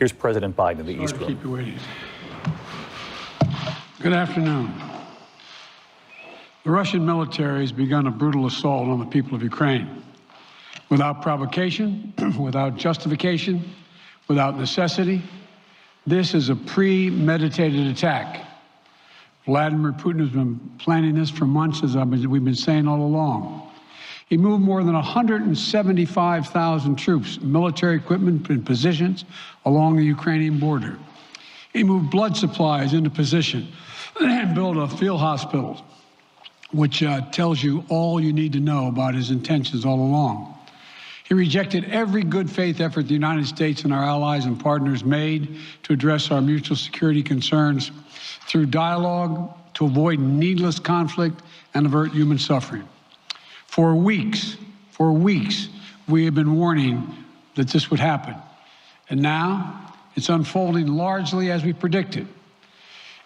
Here's President Biden in the East Room. Keep you waiting. Good afternoon. The Russian military has begun a brutal assault on the people of Ukraine. Without provocation, without justification, without necessity, this is a premeditated attack. Vladimir Putin has been planning this for months, as we've been saying all along. He moved more than 175,000 troops, military equipment, and positions along the Ukrainian border. He moved blood supplies into position and built a field hospital, which tells you all you need to know about his intentions all along. He rejected every good faith effort the United States and our allies and partners made to address our mutual security concerns through dialogue to avoid needless conflict and avert human suffering. For weeks, we have been warning that this would happen. And now it's unfolding largely as we predicted.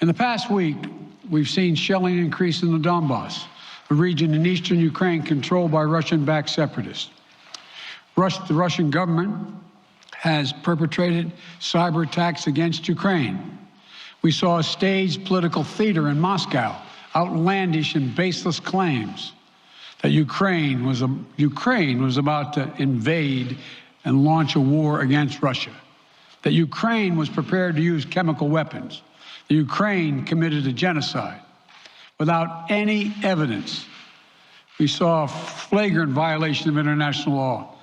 In the past week, we've seen shelling increase in the Donbass, a region in eastern Ukraine controlled by Russian-backed separatists. The Russian government has perpetrated cyber attacks against Ukraine. We saw a staged political theater in Moscow, outlandish and baseless claims that Ukraine was about to invade and launch a war against Russia, that Ukraine was prepared to use chemical weapons, that Ukraine committed a genocide. Without any evidence, we saw a flagrant violation of international law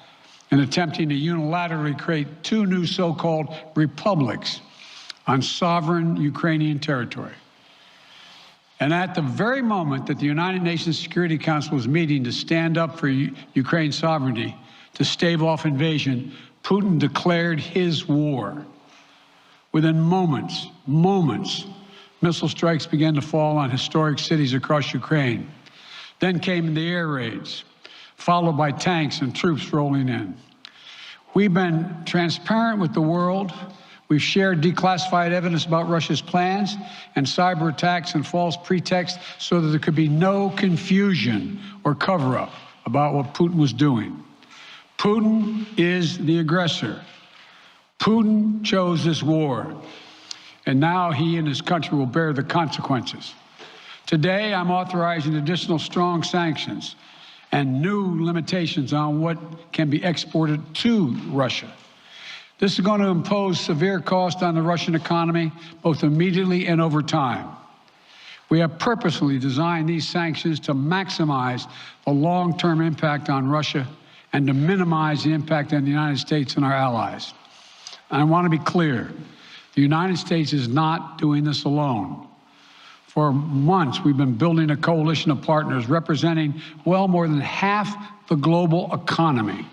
in attempting to unilaterally create two new so-called republics on sovereign Ukrainian territory. And at the very moment that the United Nations Security Council was meeting to stand up for Ukraine's sovereignty, to stave off invasion, Putin declared his war. Within moments, missile strikes began to fall on historic cities across Ukraine. Then came the air raids, followed by tanks and troops rolling in. We've been transparent with the world. We've shared declassified evidence about Russia's plans and cyber attacks and false pretexts so that there could be no confusion or cover-up about what Putin was doing. Putin is the aggressor. Putin chose this war, and now he and his country will bear the consequences. Today, I'm authorizing additional strong sanctions and new limitations on what can be exported to Russia. This is going to impose severe cost on the Russian economy, both immediately and over time. We have purposely designed these sanctions to maximize the long-term impact on Russia and to minimize the impact on the United States and our allies. And I want to be clear, the United States is not doing this alone. For months, we've been building a coalition of partners representing well more than half the global economy.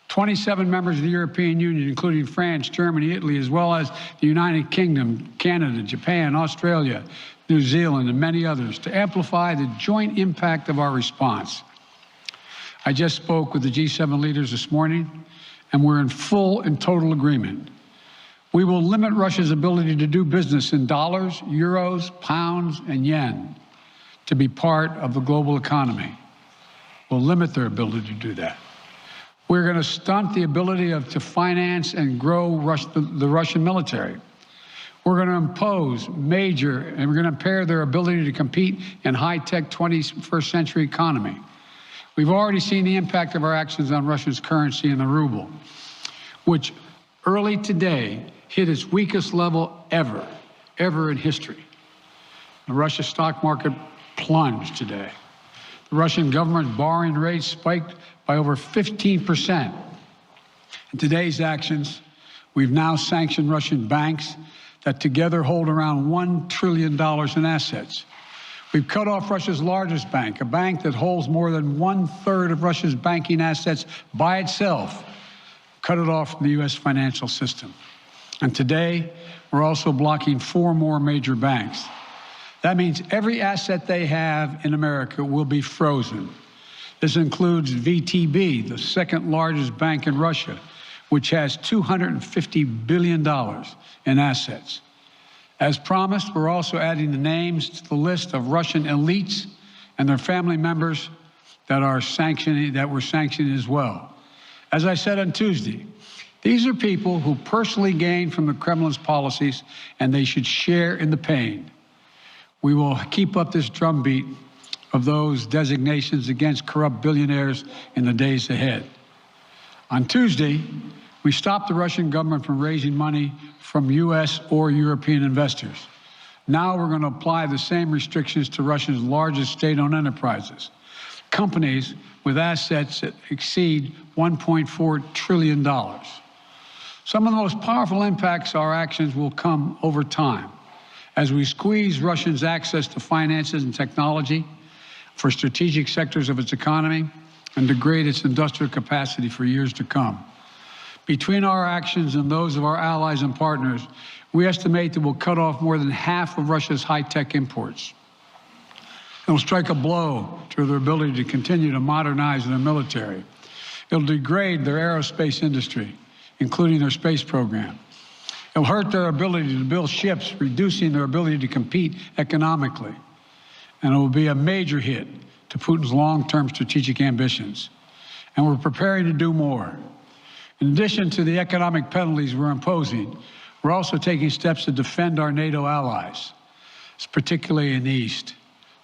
27 members of the European Union, including France, Germany, Italy, as well as the United Kingdom, Canada, Japan, Australia, New Zealand, and many others, to amplify the joint impact of our response. I just spoke with the G7 leaders this morning, and we're in full and total agreement. We will limit Russia's ability to do business in dollars, euros, pounds, and yen to be part of the global economy. We'll limit their ability to do that. We're going to stunt the ability to finance and grow the Russian military. We're going to impose and we're going to impair their ability to compete in high-tech 21st century economy. We've already seen the impact of our actions on Russia's currency and the ruble, which early today hit its weakest level ever in history. The Russia stock market plunged today. The Russian government borrowing rate spiked by over 15%. In today's actions, we've now sanctioned Russian banks that together hold around $1 trillion in assets. We've cut off Russia's largest bank, a bank that holds more than 1/3 of Russia's banking assets by itself, cut it off from the U.S. financial system. And today, we're also blocking 4 more major banks. That means every asset they have in America will be frozen. This includes VTB, the second largest bank in Russia, which has $250 billion in assets. As promised, we're also adding the names to the list of Russian elites and their family members that we're sanctioning as well. As I said on Tuesday, These are people who personally gain from the Kremlin's policies, and they should share in the pain. We will keep up this drumbeat of those designations against corrupt billionaires in the days ahead. On Tuesday, we stopped the Russian government from raising money from U.S. or European investors. Now we're going to apply the same restrictions to Russia's largest state-owned enterprises, companies with assets that exceed $1.4 trillion. Some of the most powerful impacts our actions will come over time as we squeeze Russia's access to finances and technology for strategic sectors of its economy and degrade its industrial capacity for years to come. Between our actions and those of our allies and partners, we estimate that we'll cut off more than half of Russia's high-tech imports. It'll strike a blow to their ability to continue to modernize their military. It'll degrade their aerospace industry, including their space program. It'll hurt their ability to build ships, reducing their ability to compete economically. And it will be a major hit to Putin's long-term strategic ambitions. And we're preparing to do more. In addition to the economic penalties we're imposing, we're also taking steps to defend our NATO allies, particularly in the East.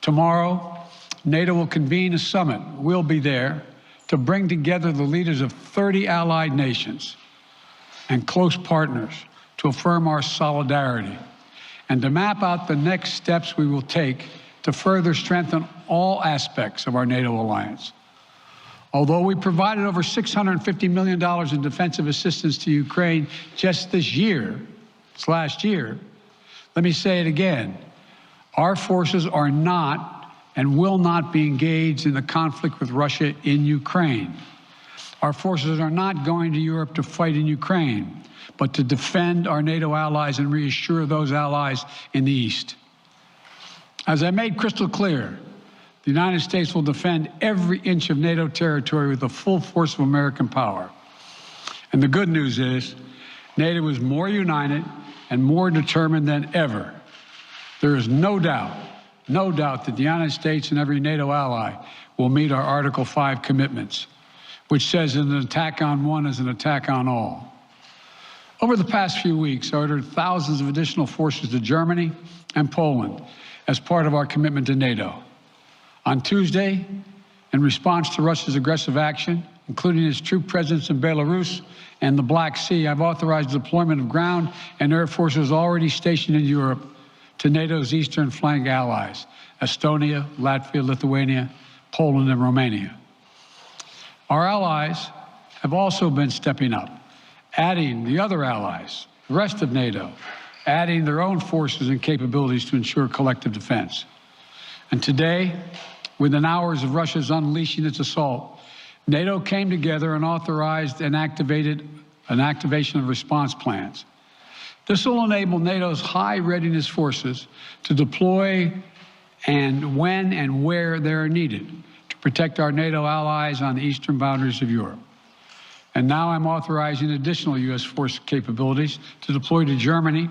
Tomorrow, NATO will convene a summit. We'll be there to bring together the leaders of 30 allied nations and close partners to affirm our solidarity and to map out the next steps we will take to further strengthen all aspects of our NATO alliance. Although we provided over $650 million in defensive assistance to Ukraine just this last year, let me say it again. Our forces are not and will not be engaged in the conflict with Russia in Ukraine. Our forces are not going to Europe to fight in Ukraine, but to defend our NATO allies and reassure those allies in the East. As I made crystal clear, the United States will defend every inch of NATO territory with the full force of American power. And the good news is, NATO is more united and more determined than ever. There is no doubt that the United States and every NATO ally will meet our Article 5 commitments, which says an attack on one is an attack on all. Over the past few weeks, I ordered thousands of additional forces to Germany and Poland as part of our commitment to NATO. On Tuesday, in response to Russia's aggressive action, including its troop presence in Belarus and the Black Sea, I've authorized the deployment of ground and air forces already stationed in Europe to NATO's eastern flank allies, Estonia, Latvia, Lithuania, Poland, and Romania. Our allies have also been stepping up, adding the other allies, the rest of NATO, adding their own forces and capabilities to ensure collective defense. And today, within hours of Russia's unleashing its assault, NATO came together and authorized and activated an activation of response plans. This will enable NATO's high readiness forces to deploy and when and where they are needed to protect our NATO allies on the eastern boundaries of Europe. And now I'm authorizing additional U.S. force capabilities to deploy to Germany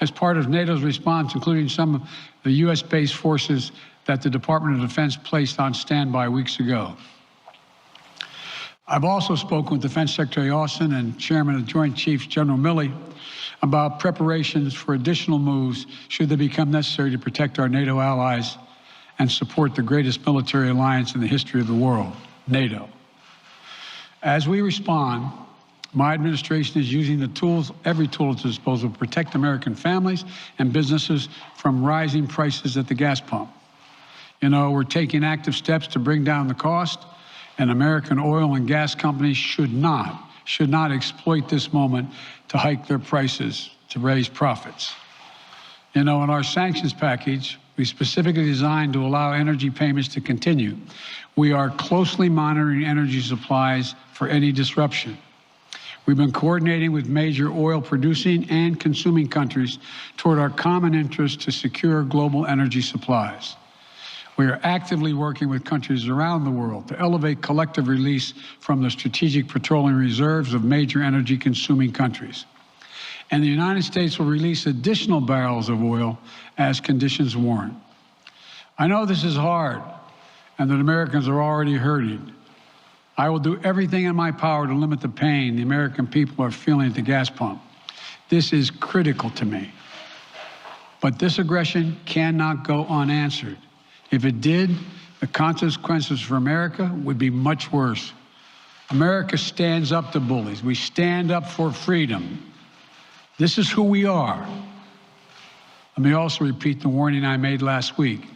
as part of NATO's response, including some of the U.S.-based forces that the Department of Defense placed on standby weeks ago. I've also spoken with Defense Secretary Austin and Chairman of the Joint Chiefs, General Milley, about preparations for additional moves should they become necessary to protect our NATO allies and support the greatest military alliance in the history of the world, NATO. As we respond, my administration is using the tools, every tool at its disposal, to protect American families and businesses from rising prices at the gas pump. You know, we're taking active steps to bring down the cost, and American oil and gas companies should not exploit this moment to hike their prices to raise profits. You know, in our sanctions package, we specifically designed to allow energy payments to continue. We are closely monitoring energy supplies for any disruption. We've been coordinating with major oil-producing and consuming countries toward our common interest to secure global energy supplies. We are actively working with countries around the world to elevate collective release from the strategic petroleum reserves of major energy-consuming countries. And the United States will release additional barrels of oil as conditions warrant. I know this is hard and that Americans are already hurting, I will do everything in my power to limit the pain the American people are feeling at the gas pump. This is critical to me. But this aggression cannot go unanswered. If it did, the consequences for America would be much worse. America stands up to bullies. We stand up for freedom. This is who we are. Let me also repeat the warning I made last week.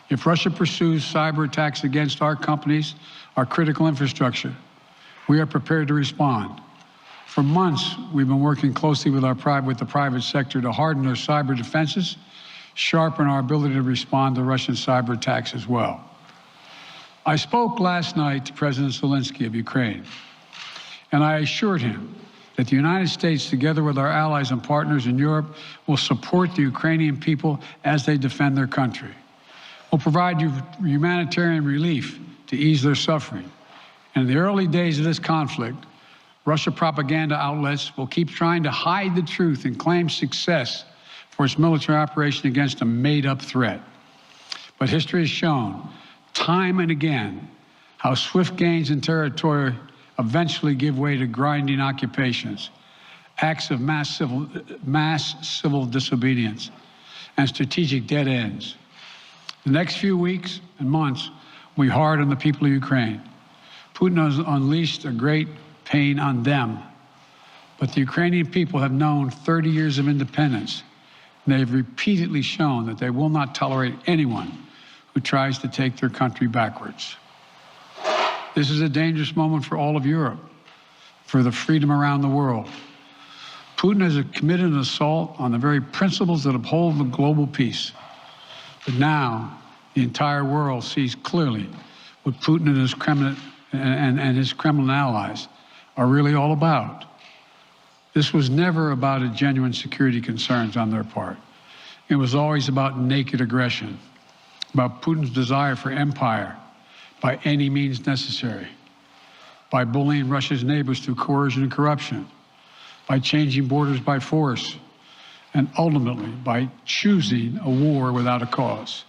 If Russia pursues cyber attacks against our companies, our critical infrastructure, we are prepared to respond. For months, we've been working closely with the private sector to harden our cyber defenses, sharpen our ability to respond to Russian cyber attacks as well. I spoke last night to President Zelensky of Ukraine, and I assured him that the United States, together with our allies and partners in Europe, will support the Ukrainian people as they defend their country. We'll provide humanitarian relief to ease their suffering. And in the early days of this conflict, Russia propaganda outlets will keep trying to hide the truth and claim success for its military operation against a made-up threat. But history has shown, time and again, how swift gains in territory eventually give way to grinding occupations, acts of mass civil disobedience, and strategic dead ends. The next few weeks and months will be hard on the people of Ukraine. Putin has unleashed a great pain on them, but the Ukrainian people have known 30 years of independence, and they have repeatedly shown that they will not tolerate anyone who tries to take their country backwards. This is a dangerous moment for all of Europe, for the freedom around the world. Putin has committed an assault on the very principles that uphold the global peace. But now, the entire world sees clearly what Putin and his Kremlin allies are really all about. This was never about a genuine security concerns on their part. It was always about naked aggression, about Putin's desire for empire by any means necessary, by bullying Russia's neighbors through coercion and corruption, by changing borders by force, and ultimately by choosing a war without a cause.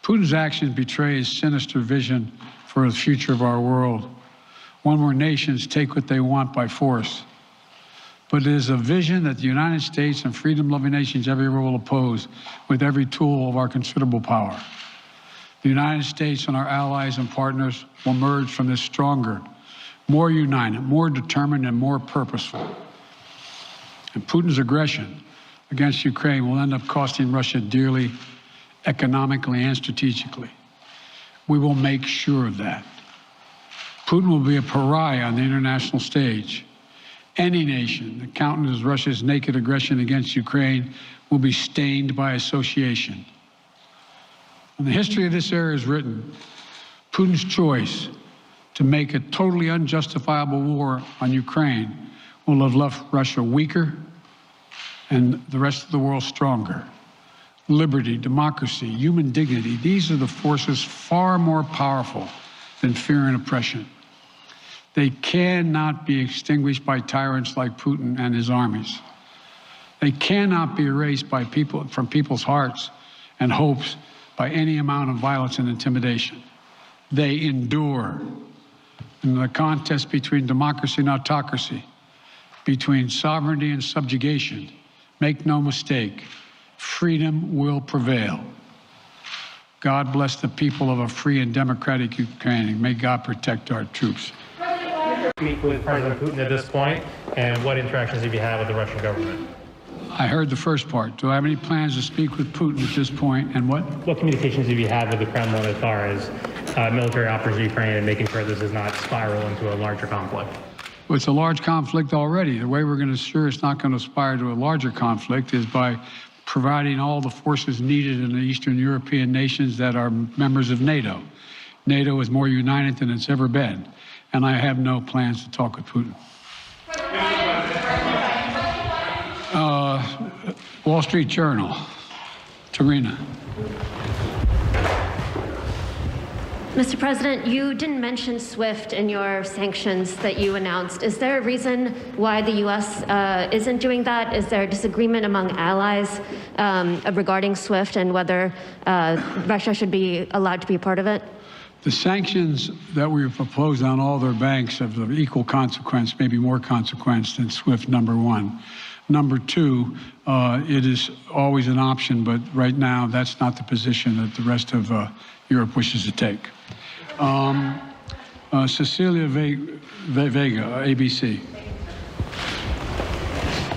Putin's actions betray his sinister vision for the future of our world, one where nations take what they want by force. But it is a vision that the United States and freedom-loving nations everywhere will oppose with every tool of our considerable power. The United States and our allies and partners will emerge from this stronger, more united, more determined, and more purposeful. And Putin's aggression against Ukraine will end up costing Russia dearly, economically and strategically. We will make sure of that. Putin will be a pariah on the international stage. Any nation that countenances Russia's naked aggression against Ukraine will be stained by association. When the history of this era is written, Putin's choice to make a totally unjustifiable war on Ukraine will have left Russia weaker and the rest of the world stronger. Liberty, democracy, human dignity, these are the forces far more powerful than fear and oppression. They cannot be extinguished by tyrants like Putin and his armies. They cannot be erased by from people's hearts and hopes by any amount of violence and intimidation. They endure. In the contest between democracy and autocracy, between sovereignty and subjugation, make no mistake, freedom will prevail. God bless the people of a free and democratic Ukraine. May God protect our troops. Speak with President Putin at this point, and what interactions have you had with the Russian government? I heard the first part. Do I have any plans to speak with Putin at this point, and what? What communications have you had with the Kremlin as far as military operations in Ukraine and making sure this does not spiral into a larger conflict? Well, it's a large conflict already. The way we're going to ensure it's not going to aspire to a larger conflict is by providing all the forces needed in the Eastern European nations that are members of NATO. NATO is more united than it's ever been, and I have no plans to talk with Putin. Wall Street Journal, Tarina. Mr. President, you didn't mention SWIFT in your sanctions that you announced. Is there a reason why the U.S. Isn't doing that? Is there a disagreement among allies regarding SWIFT and whether Russia should be allowed to be a part of it? The sanctions that we proposed on all their banks have of equal consequence, maybe more consequence than SWIFT, number one. Number two, it is always an option, but right now that's not the position that the rest of Europe wishes to take. Cecilia Vega, ABC.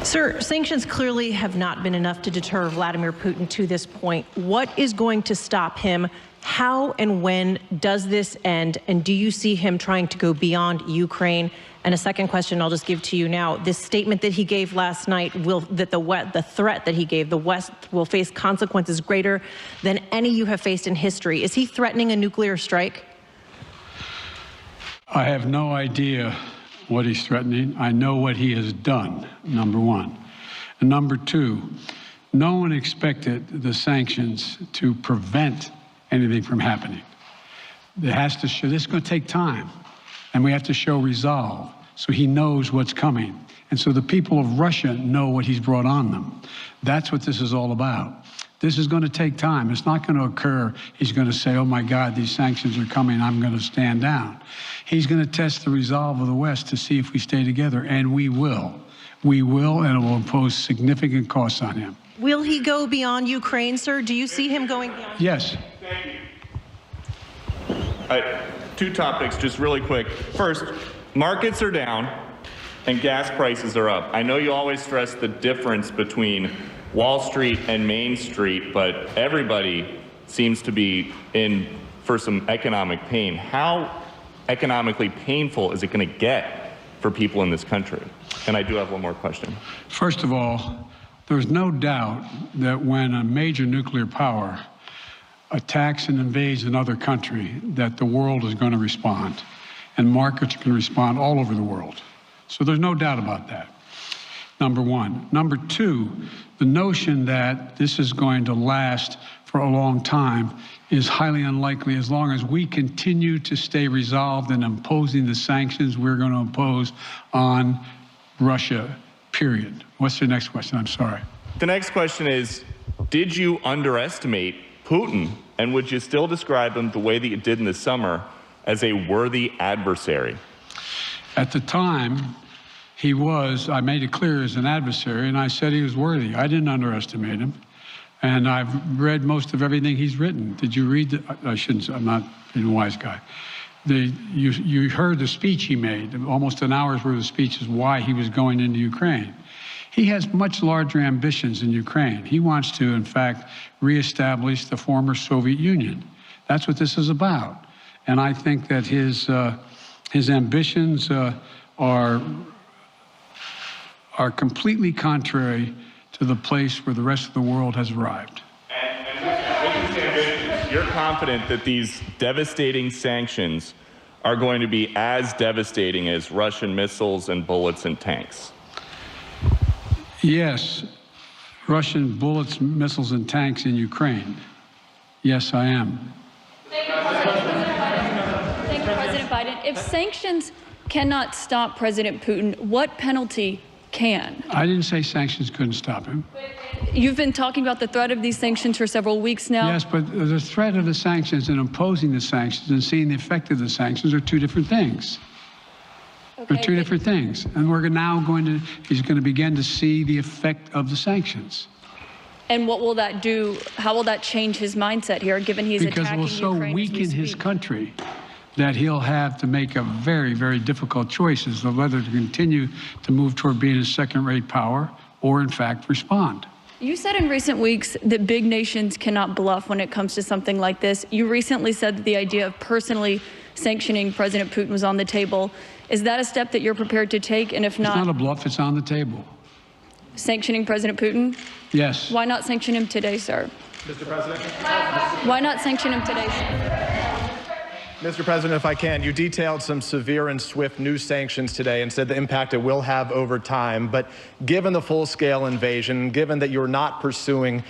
Sir, sanctions clearly have not been enough to deter Vladimir Putin to this point. What is going to stop him? How and when does this end? And do you see him trying to go beyond Ukraine? And a second question I'll just give to you now. This statement that he gave last night, the threat that he gave, the West will face consequences greater than any you have faced in history. Is he threatening a nuclear strike? I have no idea what he's threatening. I know what he has done, number one. And number two, no one expected the sanctions to prevent anything from happening. It has to show, this is going to take time, and we have to show resolve so he knows what's coming. And so the people of Russia know what he's brought on them. That's what this is all about. This is going to take time. It's not going to occur. He's going to say, oh my God, these sanctions are coming, I'm going to stand down. He's going to test the resolve of the West to see if we stay together, and we will. We will, and it will impose significant costs on him. Will he go beyond Ukraine, sir? Do you see him going beyond? Yes. Thank you. Two topics, just really quick. First, markets are down and gas prices are up. I know you always stress the difference between Wall Street and Main Street, but everybody seems to be in for some economic pain. How economically painful is it going to get for people in this country? And I do have one more question. First of all, there's no doubt that when a major nuclear power attacks and invades another country, that the world is going to respond, and markets can respond all over the world. So there's no doubt about that, number one. Number two, the notion that this is going to last for a long time is highly unlikely as long as we continue to stay resolved in imposing the sanctions we're going to impose on Russia, period. What's the next question? I'm sorry. The next question is, did you underestimate Putin, and would you still describe him the way that you did in the summer as a worthy adversary? At the time, he was, I made it clear, as an adversary, and I said he was worthy. I didn't underestimate him. And I've read most of everything he's written. Did you read the, I shouldn't, I'm not being a wise guy. You heard the speech he made, almost an hour's worth of speeches, why he was going into Ukraine. He has much larger ambitions in Ukraine. He wants to, in fact, reestablish the former Soviet Union. That's what this is about. And I think that his ambitions are completely contrary to the place where the rest of the world has arrived. And with these ambitions, you're confident that these devastating sanctions are going to be as devastating as Russian missiles and bullets and tanks? Yes, Russian bullets, missiles, and tanks in Ukraine. Yes, I am. Thank you, President Biden. If sanctions cannot stop President Putin, what penalty can? I didn't say sanctions couldn't stop him. You've been talking about the threat of these sanctions for several weeks now. Yes, but the threat of the sanctions and imposing the sanctions and seeing the effect of the sanctions are two different things. Okay, They're two different things. And we're now he's going to begin to see the effect of the sanctions. And what will that do? How will that change his mindset here, given he's Because it attacking will so Ukraine as we weaken his speak? country that he'll have to make a very, very difficult choices of whether to continue to move toward being a second-rate power or, in fact, respond. You said in recent weeks that big nations cannot bluff when it comes to something like this. You recently said that the idea of personally sanctioning President Putin was on the table. Is that a step that you're prepared to take? And if It's not a bluff, it's on the table. Sanctioning President Putin? Yes. Why not sanction him today, sir? Mr. President? Why not sanction him today, sir? Mr. President, if I can, you detailed some severe and swift new sanctions today and said the impact it will have over time. But given the full-scale invasion, given that you're not pursuing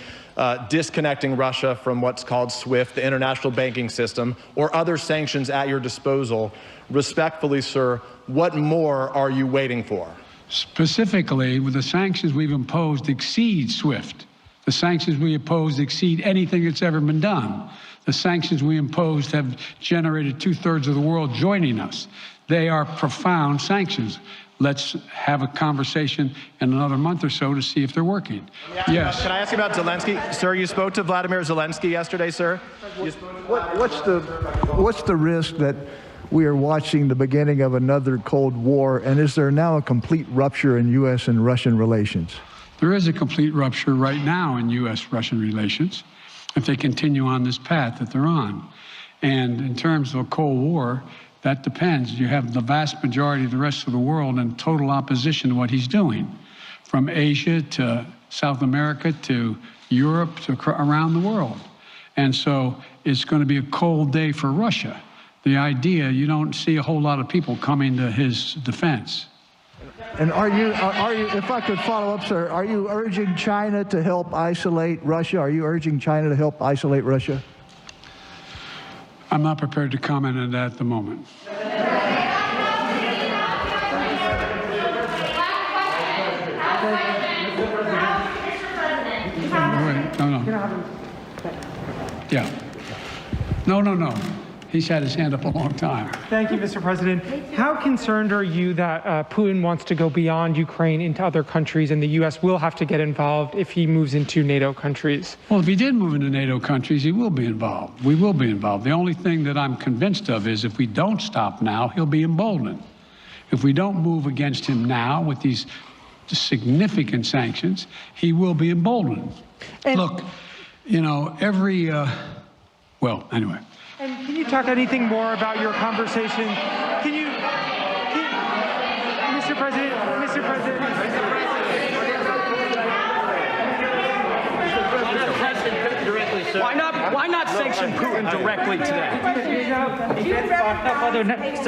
disconnecting Russia from what's called SWIFT, the international banking system, or other sanctions at your disposal, respectfully, sir, what more are you waiting for? Specifically, with the sanctions we've imposed exceed SWIFT. The sanctions we imposed exceed anything that's ever been done. The sanctions we imposed have generated 2/3 of the world joining us. They are profound sanctions. Let's have a conversation in another month or so to see if they're working. Yes. Can I ask you about Zelensky? Sir, you spoke to Vladimir Zelensky yesterday, sir. What's the risk that we are watching the beginning of another Cold War, and is there now a complete rupture in U.S. and Russian relations? There is a complete rupture right now in U.S.-Russian relations if they continue on this path that they're on. And in terms of a Cold War, that depends. You have the vast majority of the rest of the world in total opposition to what he's doing, from Asia to South America to Europe to around the world. And so it's going to be a cold day for Russia. The idea, you don't see a whole lot of people coming to his defense. And are you, if I could follow up, sir, are you urging China to help isolate Russia? Are you urging China to help isolate Russia? I'm not prepared to comment on that at the moment. No. Yeah. No. He's had his hand up a long time. Thank you, Mr. President. How concerned are you that Putin wants to go beyond Ukraine into other countries, and the U.S. will have to get involved if he moves into NATO countries? Well, if he did move into NATO countries, he will be involved. We will be involved. The only thing that I'm convinced of is if we don't stop now, he'll be emboldened. If we don't move against him now with these significant sanctions, he will be emboldened. And look, you know, well, anyway. And can you talk anything more about your conversation? Mr. President. Why not sanction Putin directly today?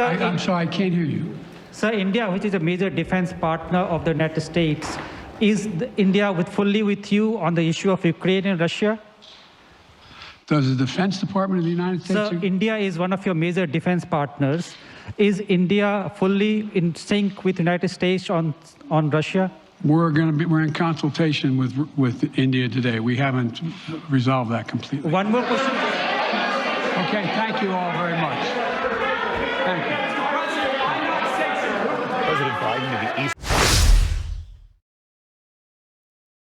I'm sorry, I can't hear you. Sir, India, which is a major defense partner of the United States, is India fully with you on the issue of Ukraine and Russia? Does the Defense Department of the United States? Sir, India is one of your major defense partners. Is India fully in sync with the United States on Russia? We're in consultation with India today. We haven't resolved that completely. One more question. Okay, thank you all very much. Thank you. President Biden to the East.